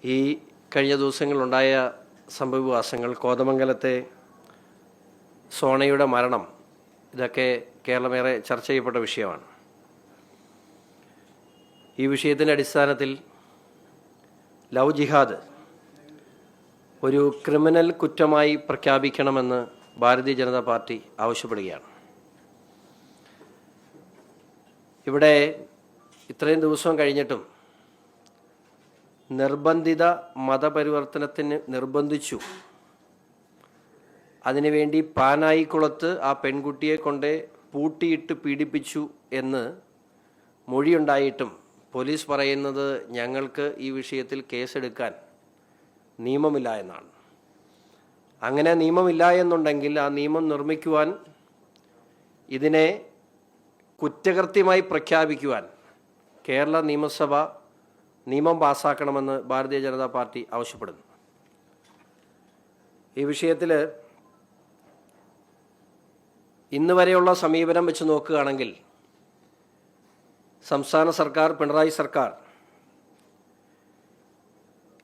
ഈ കഴിഞ്ഞ ദിവസങ്ങളുണ്ടായ സംഭവവികാസങ്ങൾ, കോതമംഗലത്തെ സോണയുടെ മരണം, ഇതൊക്കെ കേരളമേറെ ചർച്ച ചെയ്യപ്പെട്ട വിഷയമാണ്. ഈ വിഷയത്തിൻ്റെ അടിസ്ഥാനത്തിൽ ലവ് ജിഹാദ് ഒരു ക്രിമിനൽ കുറ്റമായി പ്രഖ്യാപിക്കണമെന്ന് ഭാരതീയ ജനതാ പാർട്ടി ആവശ്യപ്പെടുകയാണ്. ഇവിടെ ഇത്രയും ദിവസം കഴിഞ്ഞിട്ടും നിർബന്ധിത മതപരിവർത്തനത്തിന് നിർബന്ധിച്ചു. അതിനുവേണ്ടി പാനായിക്കുളത്ത് ആ പെൺകുട്ടിയെ കൊണ്ട് പൂട്ടിയിട്ട് പീഡിപ്പിച്ചു എന്ന് മൊഴിയുണ്ടായിട്ടും പോലീസ് പറയുന്നത് ഞങ്ങൾക്ക് ഈ വിഷയത്തിൽ കേസെടുക്കാൻ നിയമമില്ല എന്നാണ്. അങ്ങനെ നിയമമില്ല എന്നുണ്ടെങ്കിൽ ആ നിയമം നിർമ്മിക്കുവാൻ, ഇതിനെ കുറ്റകൃത്യമായി പ്രഖ്യാപിക്കുവാൻ കേരള നിയമസഭ നിയമം പാസ്സാക്കണമെന്ന് ഭാരതീയ ജനതാ പാർട്ടി ആവശ്യപ്പെടുന്നു. ഈ വിഷയത്തിൽ ഇന്ന് വരെയുള്ള സമീപനം വെച്ച് നോക്കുകയാണെങ്കിൽ സംസ്ഥാന സർക്കാർ, പിണറായി സർക്കാർ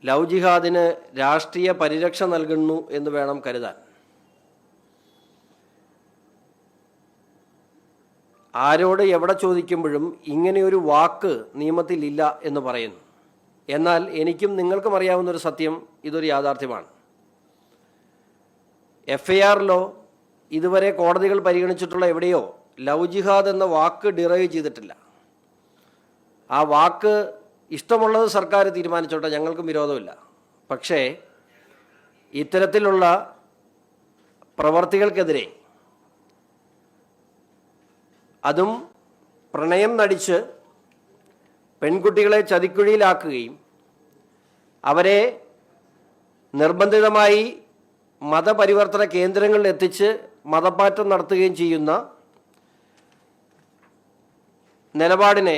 ലവ് ജിഹാദിന് രാഷ്ട്രീയ പരിരക്ഷ നൽകുന്നു എന്ന് വേണം കരുതാൻ. ആരോട് എവിടെ ചോദിക്കുമ്പോഴും ഇങ്ങനെയൊരു വാക്ക് നിയമത്തിലില്ല എന്ന് പറയുന്നു. എന്നാൽ എനിക്കും നിങ്ങൾക്കും അറിയാവുന്നൊരു സത്യം, ഇതൊരു യാഥാർത്ഥ്യമാണ്. FIRലോ ഇതുവരെ കോടതികൾ പരിഗണിച്ചിട്ടുള്ള എവിടെയോ ലവ് ജിഹാദ് എന്ന വാക്ക് ഡിറൈവ് ചെയ്തിട്ടില്ല. ആ വാക്ക് ഇഷ്ടമുള്ളത് സർക്കാർ തീരുമാനിച്ചോട്ടെ, ഞങ്ങൾക്കും വിരോധമില്ല. പക്ഷേ ഇത്തരത്തിലുള്ള പ്രവർത്തികൾക്കെതിരെ, അതും പ്രണയം നടിച്ച് പെൺകുട്ടികളെ ചതിക്കുഴിയിലാക്കുകയും അവരെ നിർബന്ധിതമായി മതപരിവർത്തന കേന്ദ്രങ്ങളിൽ എത്തിച്ച് മതമാറ്റം നടത്തുകയും ചെയ്യുന്ന നിലപാടിനെ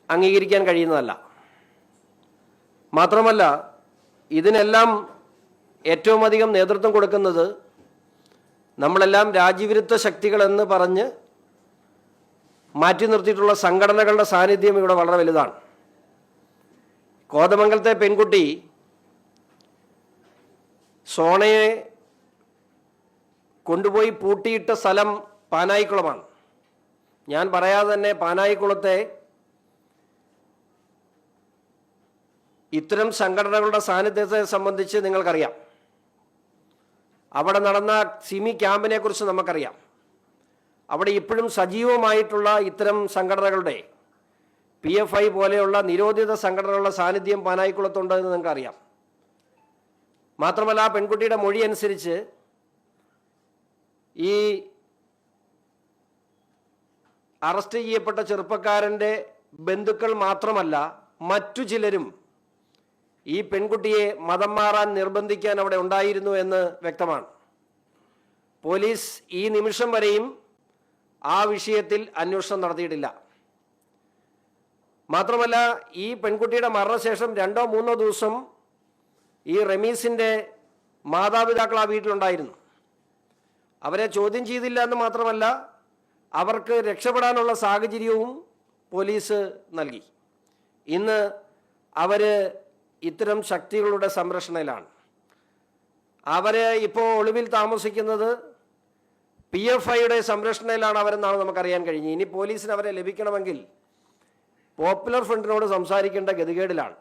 അംഗീകരിക്കാൻ കഴിയുന്നതല്ല. മാത്രമല്ല, ഇതിനെല്ലാം ഏറ്റവും അധികം നേതൃത്വം കൊടുക്കുന്നത് നമ്മളെല്ലാം രാജ്യവിരുദ്ധ ശക്തികളെന്ന് പറഞ്ഞ് മാറ്റി നിർത്തിയിട്ടുള്ള സംഘടനകളുടെ സാന്നിധ്യം ഇവിടെ വളരെ വലുതാണ്. കോതമംഗലത്തെ പെൺകുട്ടി സോണയെ കൊണ്ടുപോയി പൂട്ടിയിട്ട സ്ഥലം പാനായിക്കുളമാണ്. ഞാൻ പറയാതെ തന്നെ പാനായിക്കുളത്തെ ഇത്തരം സംഘടനകളുടെ സാന്നിധ്യത്തെ സംബന്ധിച്ച് നിങ്ങൾക്കറിയാം. അവിടെ നടന്ന സിമി ക്യാമ്പിനെ കുറിച്ച് നമുക്കറിയാം. അവിടെ ഇപ്പോഴും സജീവമായിട്ടുള്ള ഇത്തരം സംഘടനകളുടെ PFI പോലെയുള്ള നിരോധിത സംഘടനകളുടെ സാന്നിധ്യം പാനായിക്കുളത്തുണ്ട് എന്ന് നിങ്ങൾക്കറിയാം. മാത്രമല്ല, ആ പെൺകുട്ടിയുടെ മൊഴി അനുസരിച്ച് ഈ അറസ്റ്റ് ചെയ്യപ്പെട്ട ചെറുപ്പക്കാരൻ്റെ ബന്ധുക്കൾ മാത്രമല്ല, മറ്റു ചിലരും ഈ പെൺകുട്ടിയെ മതം മാറാൻ നിർബന്ധിക്കാൻ അവിടെ ഉണ്ടായിരുന്നു എന്ന് വ്യക്തമാണ്. പോലീസ് ഈ നിമിഷം വരെയും ആ വിഷയത്തിൽ അന്വേഷണം നടത്തിയിട്ടില്ല. മാത്രമല്ല, ഈ പെൺകുട്ടിയുടെ മരണശേഷം 2-3 ദിവസം ഈ റമീസിൻ്റെ മാതാപിതാക്കൾ ആ വീട്ടിലുണ്ടായിരുന്നു. അവരെ ചോദ്യം ചെയ്തില്ല എന്ന് മാത്രമല്ല, അവർക്ക് രക്ഷപ്പെടാനുള്ള സാഹചര്യവും പോലീസ് നൽകി. ഇന്ന് അവർ ഇത്തരം ശക്തികളുടെ സംരക്ഷണയിലാണ്. അവർ ഇപ്പോൾ ഒളിവിൽ താമസിക്കുന്നത് PFIയുടെ സംരക്ഷണയിലാണ് അവരെന്നാണ് നമുക്കറിയാൻ കഴിഞ്ഞത്. ഇനി പോലീസിന് അവരെ ലഭിക്കണമെങ്കിൽ പോപ്പുലർ ഫ്രണ്ടിനോട് സംസാരിക്കേണ്ട ഗതികേടിലാണ്.